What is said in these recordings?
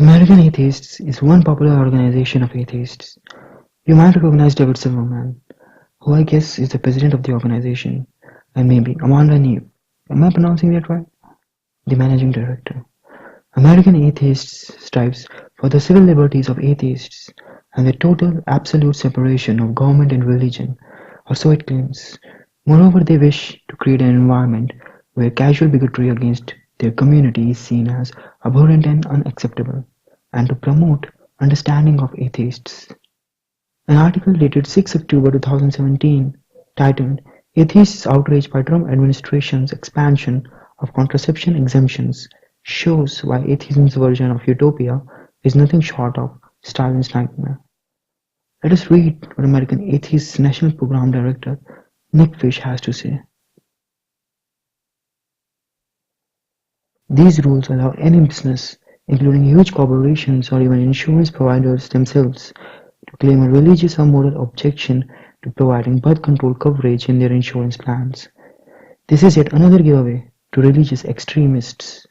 American Atheists is one popular organization of atheists. You might recognize David Silverman, who I guess is the president of the organization, and maybe Amanda Neve. Am I pronouncing that right? The managing director. American Atheists strives for the civil liberties of atheists and the total, absolute separation of government and religion, or so it claims. Moreover, they wish to create an environment where casual bigotry against their community is seen as abhorrent and unacceptable, and to promote understanding of atheists. An article dated 6 October 2017, titled "Atheists Outraged by Trump Administration's Expansion of Contraception Exemptions," shows why atheism's version of utopia is nothing short of Stalin's nightmare. Let us read what American Atheists National Program Director Nick Fish has to say. These rules allow any business, including huge corporations or even insurance providers themselves, to claim a religious or moral objection to providing birth control coverage in their insurance plans. This is yet another giveaway to religious extremists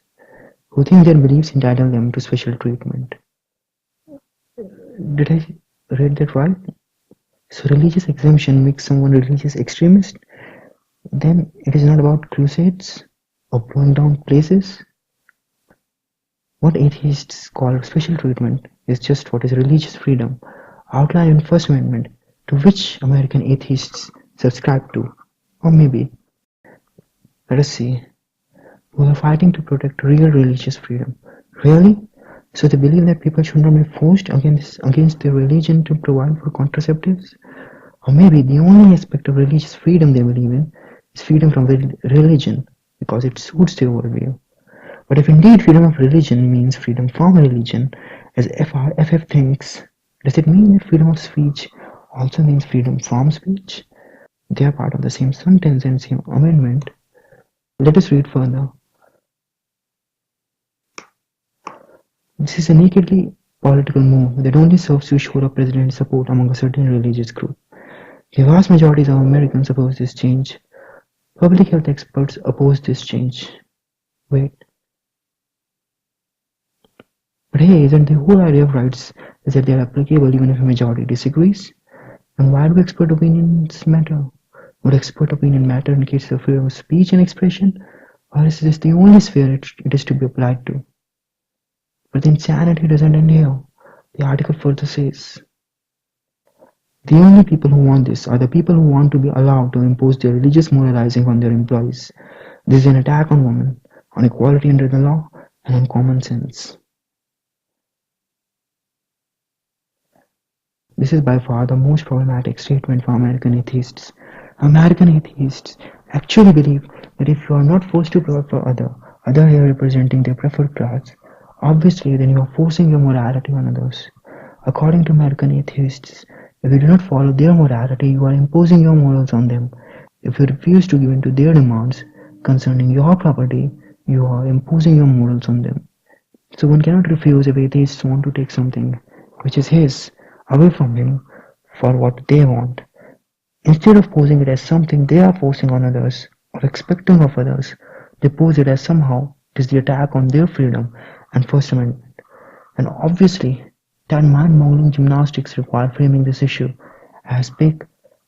who think their beliefs entitle them to special treatment. Did I read that right? So religious exemption makes someone a religious extremist? Then it is not about crusades or blowing down places? What atheists call special treatment is just what is religious freedom, outlined in First Amendment, to which American atheists subscribe to. Or maybe, let us see, who are fighting to protect real religious freedom. Really? So they believe that people should not be forced against their religion to provide for contraceptives? Or maybe the only aspect of religious freedom they believe in is freedom from religion, because it suits their worldview. But if indeed freedom of religion means freedom from religion, as FF thinks, does it mean that freedom of speech also means freedom from speech? They are part of the same sentence and same amendment. Let us read further. This is a nakedly political move that only serves to shore up president support among a certain religious group. The vast majority of Americans oppose this change. Public health experts oppose this change. Wait. But hey, isn't the whole idea of rights is that they are applicable even if a majority disagrees? And why do expert opinions matter? Would expert opinion matter in case of freedom of speech and expression? Or is this the only sphere it is to be applied to? But the insanity doesn't end here. The article further says, the only people who want this are the people who want to be allowed to impose their religious moralizing on their employees. This is an attack on women, on equality under the law, and on common sense. This is by far the most problematic statement for American atheists. American atheists actually believe that if you are not forced to provide for other here representing their preferred class, obviously then you are forcing your morality on others. According to American atheists, if you do not follow their morality, you are imposing your morals on them. If you refuse to give in to their demands concerning your property, you are imposing your morals on them. So one cannot refuse if atheists want to take something which is his away from him for what they want. Instead of posing it as something they are forcing on others or expecting of others, they pose it as somehow it is the attack on their freedom and First Amendment. And obviously, that mind-boggling gymnastics require framing this issue as big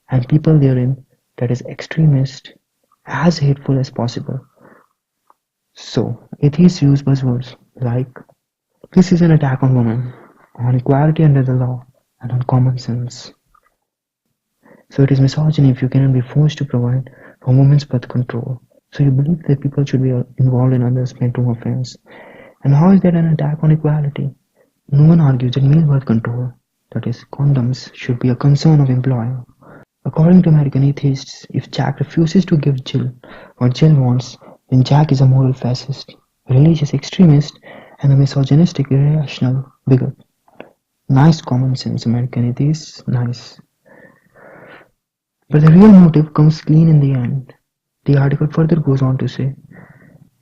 and people therein that is extremist, as hateful as possible. So, atheists use buzzwords like, this is an attack on women, on equality under the law, and on common sense. So it is misogyny if you cannot be forced to provide for women's birth control. So you believe that people should be involved in others' bedroom affairs. And how is that an attack on equality? No one argues that male birth control, that is, condoms, should be a concern of employer. According to American atheists, if Jack refuses to give Jill what Jill wants, then Jack is a moral fascist, a religious extremist, and a misogynistic, irrational bigot. Nice common sense, American atheists, nice. But the real motive comes clean in the end. The article further goes on to say,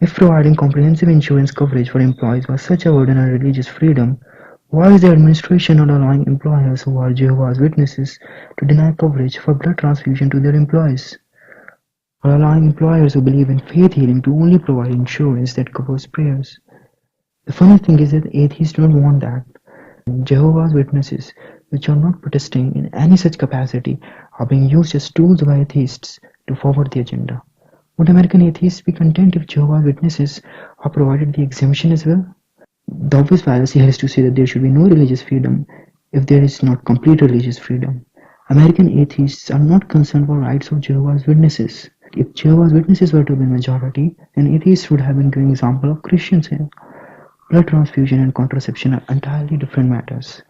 if providing comprehensive insurance coverage for employees was such a burden on religious freedom, why is the administration not allowing employers who are Jehovah's Witnesses to deny coverage for blood transfusion to their employees? Or allowing employers who believe in faith healing to only provide insurance that covers prayers? The funny thing is that atheists don't want that. Jehovah's Witnesses, which are not protesting in any such capacity, are being used as tools by atheists to forward the agenda. Would American atheists be content if Jehovah's Witnesses are provided the exemption as well? The obvious fallacy here is to say that there should be no religious freedom if there is not complete religious freedom. American atheists are not concerned for rights of Jehovah's Witnesses. If Jehovah's Witnesses were to be majority, then atheists would have been giving example of Christians here. Blood transfusion and contraception are entirely different matters.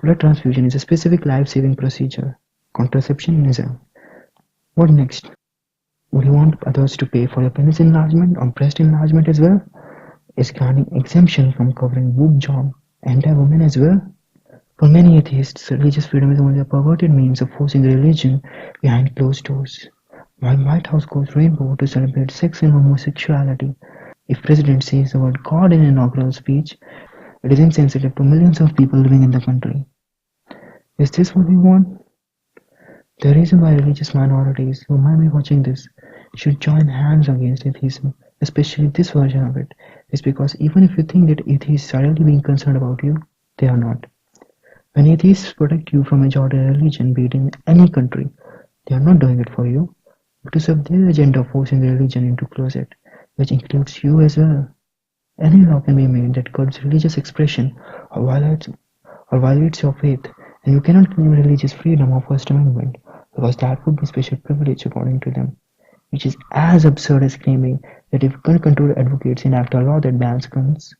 Blood transfusion is a specific life-saving procedure. Contraception isn't. What next? Would you want others to pay for your penis enlargement or breast enlargement as well? Is granting exemption from covering boob job anti-women as well? For many atheists, religious freedom is only a perverted means of forcing religion behind closed doors. While White House goes rainbow to celebrate sex and homosexuality, if President says the word God in an inaugural speech, it is insensitive to millions of people living in the country. Is this what we want? The reason why religious minorities who might be watching this should join hands against atheism, especially this version of it, is because even if you think that atheists are really being concerned about you, they are not. When atheists protect you from majority religion, be it in any country, they are not doing it for you, but to serve their agenda of forcing religion into closet, which includes you as well. Any law can be made that curbs religious expression or violates your faith, and you cannot claim religious freedom or First Amendment, because that would be special privilege according to them, which is as absurd as claiming that if gun control advocates enact a law that bans guns,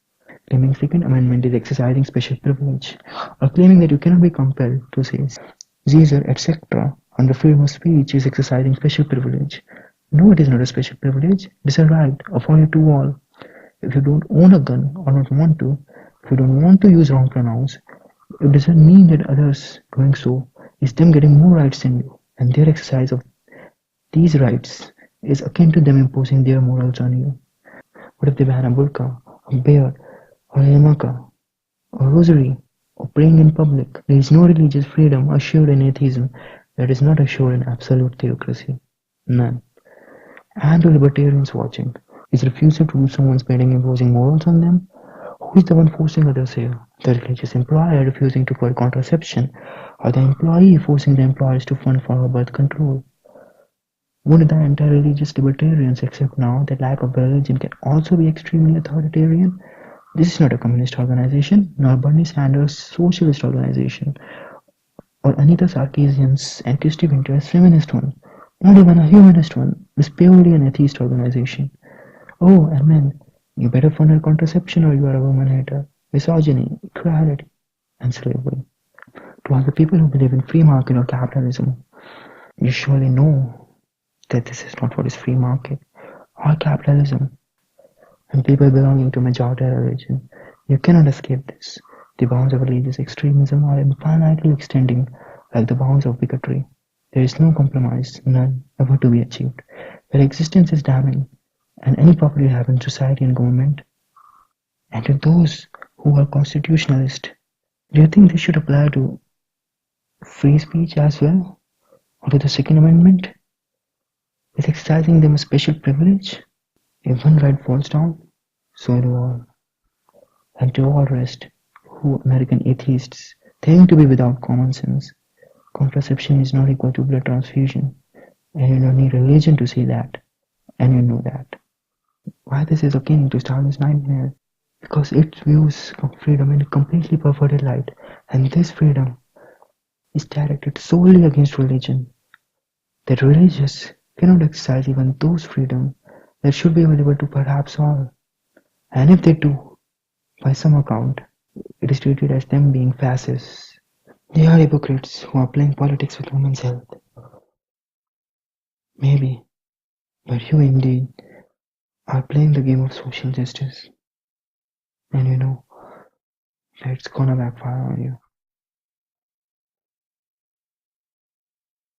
claiming Second Amendment is exercising special privilege, or claiming that you cannot be compelled to say Caesar, etc. under freedom of speech is exercising special privilege. No, it is not a special privilege, it is a right afforded to all. If you don't own a gun or not want to, if you don't want to use wrong pronouns, it doesn't mean that others doing so is them getting more rights than you, and their exercise of these rights is akin to them imposing their morals on you. What if they ban a burqa, a beard, or a yarmulke, or rosary, or praying in public? There is no religious freedom assured in atheism that is not assured in absolute theocracy. None. And to libertarians watching, is refusal to do someone's bidding imposing morals on them? Who is the one forcing others here? The religious employer refusing to provide contraception, or the employee forcing the employers to fund for birth control? Would the anti-religious libertarians accept now that lack of religion can also be extremely authoritarian? This is not a communist organization, nor Bernie Sanders' socialist organization, or Anita Sarkeesian's and Christy Winter's feminist one, not even a humanist one. This purely an atheist organization. Oh, and men, you better fund her contraception or you are a woman hater, misogyny, equality, and slavery. To all the people who believe in free market or capitalism, you surely know that this is not what is free market or capitalism. And people belonging to majority religion, you cannot escape this. The bounds of religious extremism are infinitely extending like the bounds of bigotry. There is no compromise, none ever to be achieved. Their existence is damning, and any property you have in society and government. And to those who are constitutionalist, do you think this should apply to free speech as well? Or to the Second Amendment? Is exercising them a special privilege? If one right falls down, so do all. And to all rest, who American atheists think to be without common sense, contraception is not equal to blood transfusion, and you don't need religion to say that, and you know that. Why this is akin to Stalin's nightmare? Because it views freedom in a completely perverted light, and this freedom is directed solely against religion. That religious cannot exercise even those freedom that should be available to perhaps all. And if they do, by some account, it is treated as them being fascists. They are hypocrites who are playing politics with women's health. Maybe, but you indeed are playing the game of social justice. And you know, that's gonna backfire on you.